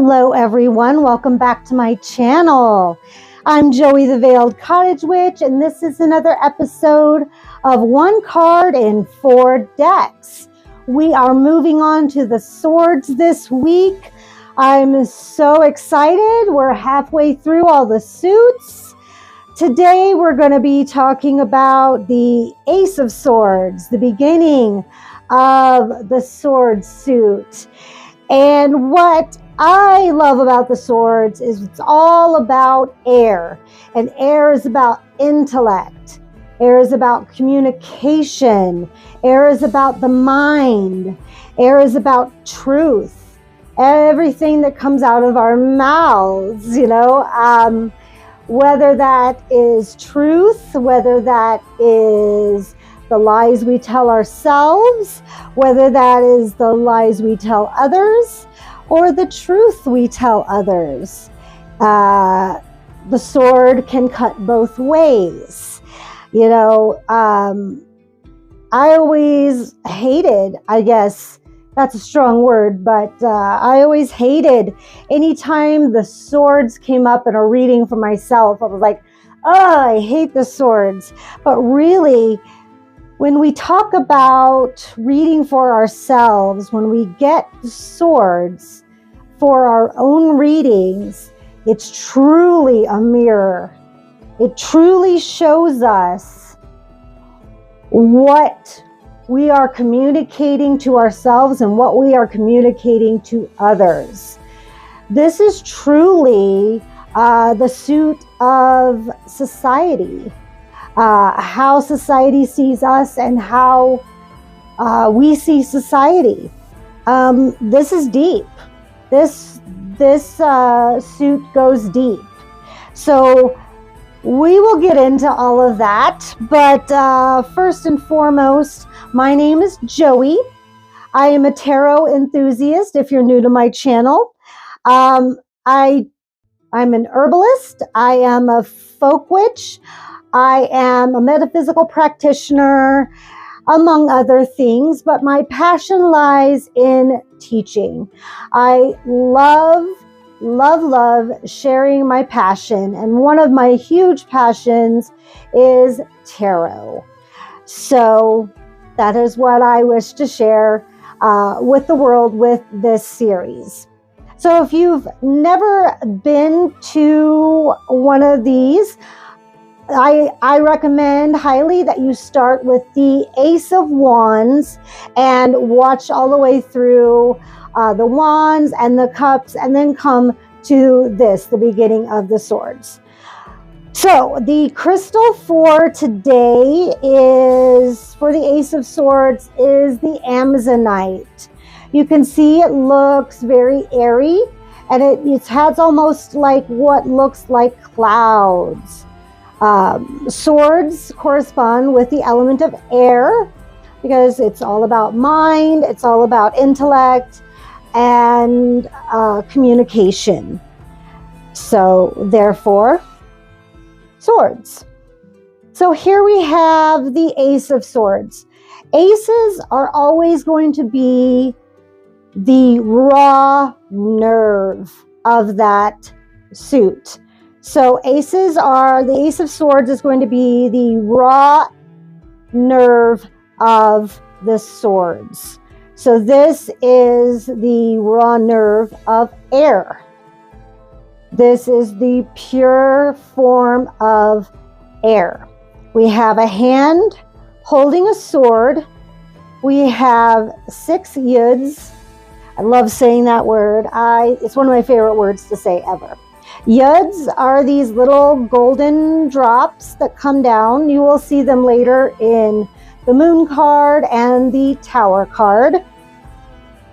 Hello everyone, welcome back to my channel. I'm Joey the Veiled Cottage Witch, and this is another episode of One Card in 4 Decks. We are moving on to the swords this week. I'm so excited. We're halfway through all the suits. Today we're going to be talking about the Ace of Swords, the beginning of the sword suit. And what I love about the swords is it's all about air. And air is about intellect. Air is about communication. Air is about the mind. Air is about truth. Everything that comes out of our mouths, whether that is truth, whether that is the lies we tell ourselves, whether that is the lies we tell others, or the truth we tell others. The sword can cut both ways. I always hated, I guess that's a strong word, but I always hated anytime the swords came up in a reading for myself. I was like, oh, I hate the swords. But really, when we talk about reading for ourselves, when we get the swords for our own readings, it's truly a mirror. It truly shows us what we are communicating to ourselves and what we are communicating to others. This is truly the suit of society. How society sees us and how we see society. This is deep. This suit goes deep. So we will get into all of that. But first and foremost, my name is Joey. I am a tarot enthusiast. If you're new to my channel, I'm an herbalist. I am a folk witch. I am a metaphysical practitioner, among other things, but my passion lies in teaching. I love sharing my passion, and one of my huge passions is tarot. So that is what I wish to share with the world with this series. So if you've never been to one of these, I recommend highly that you start with the Ace of Wands and watch all the way through the Wands and the Cups, and then come to this, the beginning of the Swords. So the crystal for today is, for the Ace of Swords, is the Amazonite. You can see it looks very airy, and it has almost like what looks like clouds. Swords correspond with the element of air because it's all about mind, it's all about intellect and communication. So therefore, swords. So here we have the Ace of Swords. Aces are always going to be the raw nerve of that suit. So the Ace of Swords is going to be the raw nerve of the swords. So this is the raw nerve of air. This is the pure form of air. We have a hand holding a sword. We have 6 yuds. I love saying that word. It's one of my favorite words to say ever. Yuds are these little golden drops that come down. You will see them later in the Moon card and the Tower card.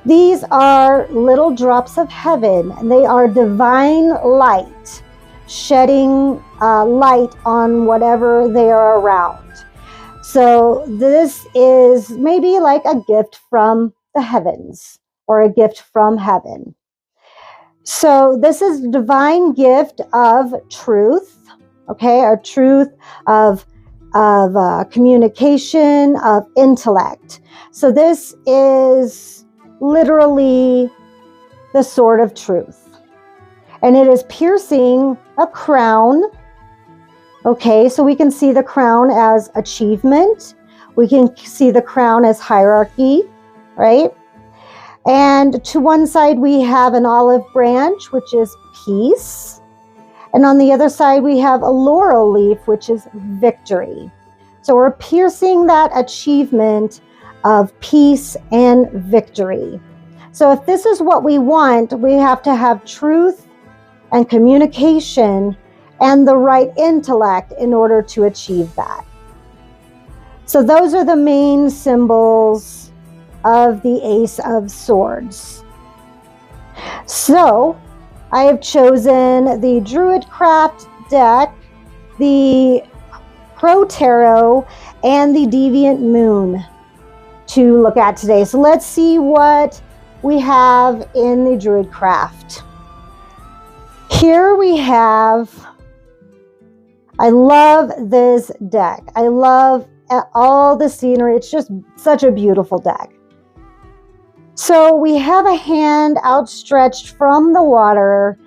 These are little drops of heaven, and they are divine light, shedding light on whatever they are around. So this is maybe like a gift from the heavens or a gift from heaven. So this is a divine gift of truth, okay, a truth of communication, of intellect. So this is literally the sword of truth. And it is piercing a crown. Okay, so we can see the crown as achievement. We can see the crown as hierarchy, right? And to one side, we have an olive branch, which is peace. And on the other side, we have a laurel leaf, which is victory. So we're piercing that achievement of peace and victory. So if this is what we want, we have to have truth and communication and the right intellect in order to achieve that. So those are the main symbols of the Ace of Swords. So I have chosen the Druid Craft deck, the Crow Tarot, and the Deviant Moon to look at today. So let's see what we have in the Druid Craft. Here we have, I love this deck. I love all the scenery. It's just such a beautiful deck. So we have a hand outstretched from the water,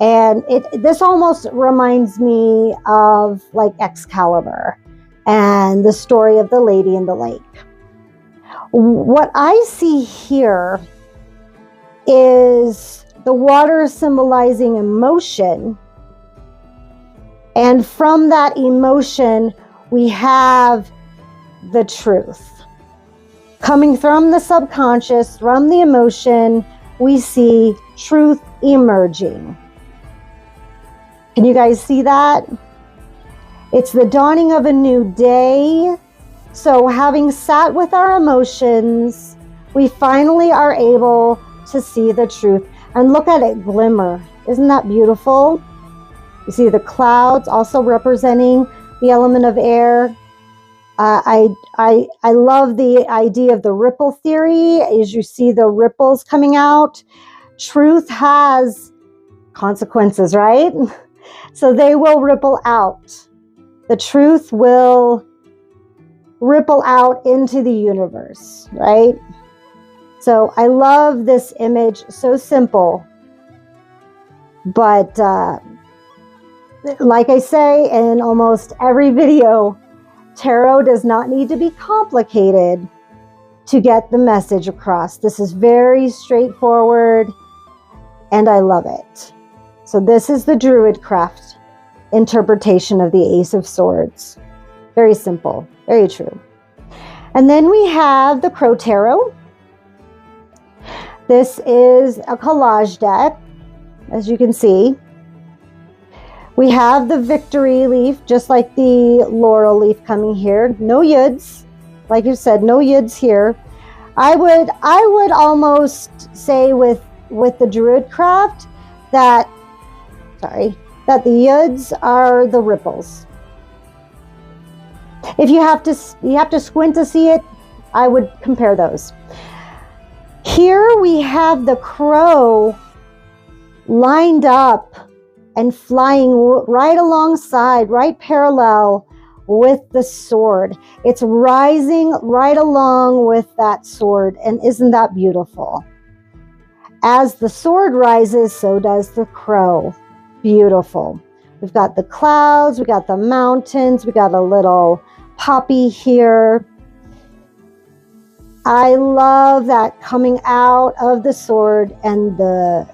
and this almost reminds me of like Excalibur and the story of the Lady in the Lake. What I see here is the water symbolizing emotion, and from that emotion we have the truth. Coming from the subconscious, from the emotion, we see truth emerging. Can you guys see that? It's the dawning of a new day. So having sat with our emotions, we finally are able to see the truth. And look at it glimmer. Isn't that beautiful? You see the clouds also representing the element of air. I love the idea of the ripple theory. As you see the ripples coming out, truth has consequences, right? So they will ripple out. The truth will ripple out into the universe, right? So I love this image, so simple. But like I say in almost every video, tarot does not need to be complicated to get the message across. This is very straightforward, and I love it. So this is the Druid Craft interpretation of the Ace of Swords. Very simple, very true. And then we have the Crow Tarot. This is a collage deck, as you can see. We have the victory leaf, just like the laurel leaf coming here. No yuds, like you said, no yuds here. I would almost say with the Druid Craft that the yuds are the ripples. If you have to squint to see it, I would compare those. Here we have the crow lined up and flying right alongside, right parallel with the sword. It's rising right along with that sword. And isn't that beautiful? As the sword rises, so does the crow. Beautiful. We've got the clouds, we got the mountains, we got a little poppy here. I love that coming out of the sword and the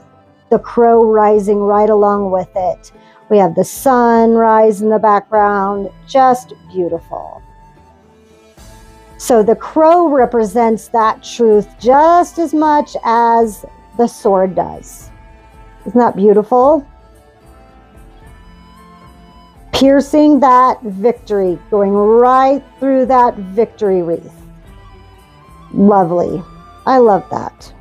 crow rising right along with it. We have the sunrise in the background, just beautiful. So the crow represents that truth just as much as the sword does. Isn't that beautiful? Piercing that victory, going right through that victory wreath. Lovely. I love that.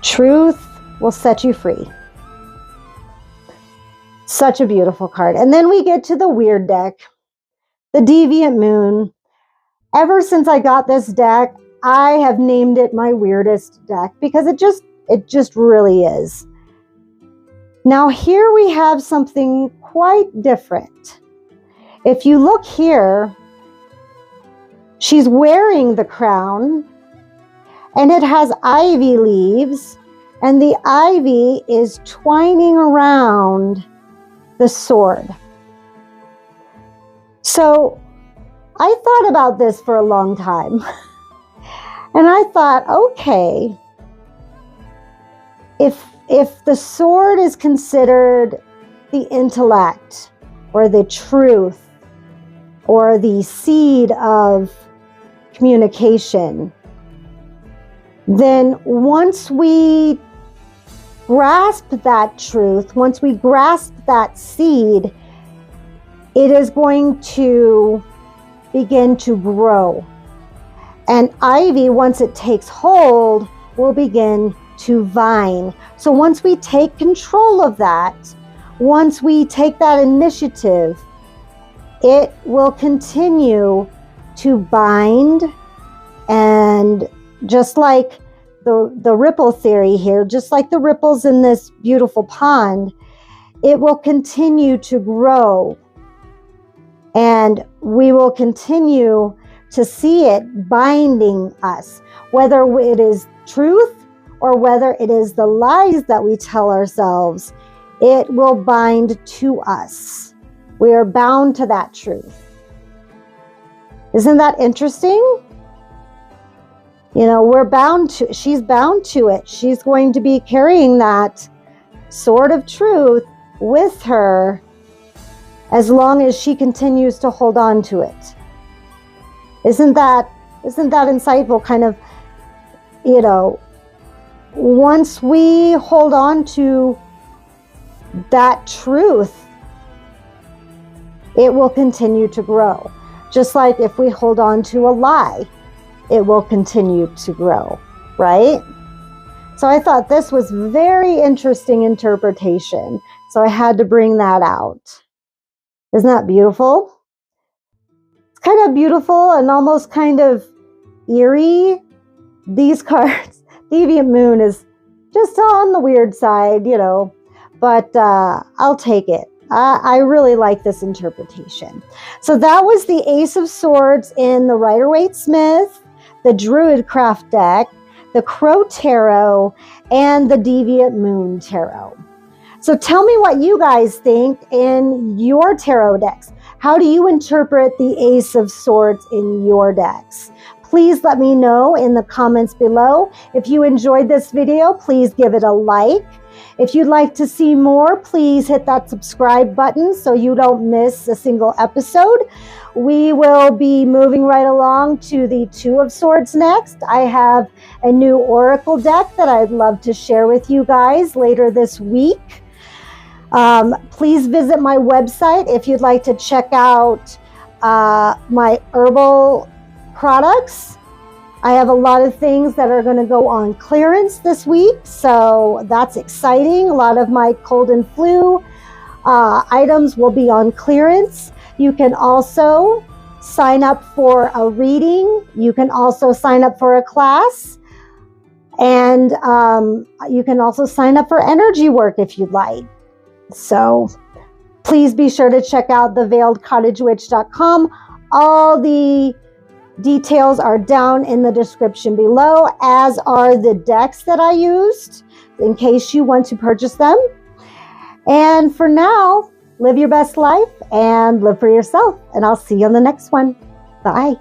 Truth will set you free. Such a beautiful card. And then we get to the weird deck, the Deviant Moon. Ever since I got this deck, I have named it my weirdest deck because it just really is. Now here we have something quite different. If you look here, she's wearing the crown, and it has ivy leaves, and the ivy is twining around the sword. So I thought about this for a long time. And I thought, okay, if the sword is considered the intellect or the truth or the seed of communication, then once we grasp that truth, once we grasp that seed, it is going to begin to grow. And ivy, once it takes hold, will begin to vine. So once we take control of that, once we take that initiative, it will continue to bind, and just like the ripple theory here, just like the ripples in this beautiful pond, it will continue to grow, and we will continue to see it binding us, whether it is truth or whether it is the lies that we tell ourselves. It will bind to us. We are bound to that truth. Isn't that interesting? You know, we're bound to, she's bound to it. She's going to be carrying that sword of truth with her as long as she continues to hold on to it. Isn't that insightful? Kind of, you know, once we hold on to that truth, it will continue to grow. Just like if we hold on to a lie, it will continue to grow, right? So I thought this was very interesting interpretation. So I had to bring that out. Isn't that beautiful? It's kind of beautiful and almost kind of eerie. These cards, Deviant Moon is just on the weird side, you know, but I'll take it. I really like this interpretation. So that was the Ace of Swords in the Rider-Waite Smith, the Druid Craft deck, the Crow Tarot, and the Deviant Moon Tarot. So tell me what you guys think in your tarot decks. How do you interpret the Ace of Swords in your decks? Please let me know in the comments below. If you enjoyed this video, please give it a like. If you'd like to see more, please hit that subscribe button so you don't miss a single episode. We will be moving right along to the Two of Swords next. I have a new Oracle deck that I'd love to share with you guys later this week. Please visit my website if you'd like to check out my herbal products. I have a lot of things that are going to go on clearance this week, so that's exciting. A lot of my cold and flu items will be on clearance. You can also sign up for a reading. You can also sign up for a class. And you can also sign up for energy work if you'd like. So please be sure to check out theveiledcottagewitch.com. All the details are down in the description below, as are the decks that I used in case you want to purchase them. And for now, live your best life and live for yourself. And I'll see you on the next one. Bye.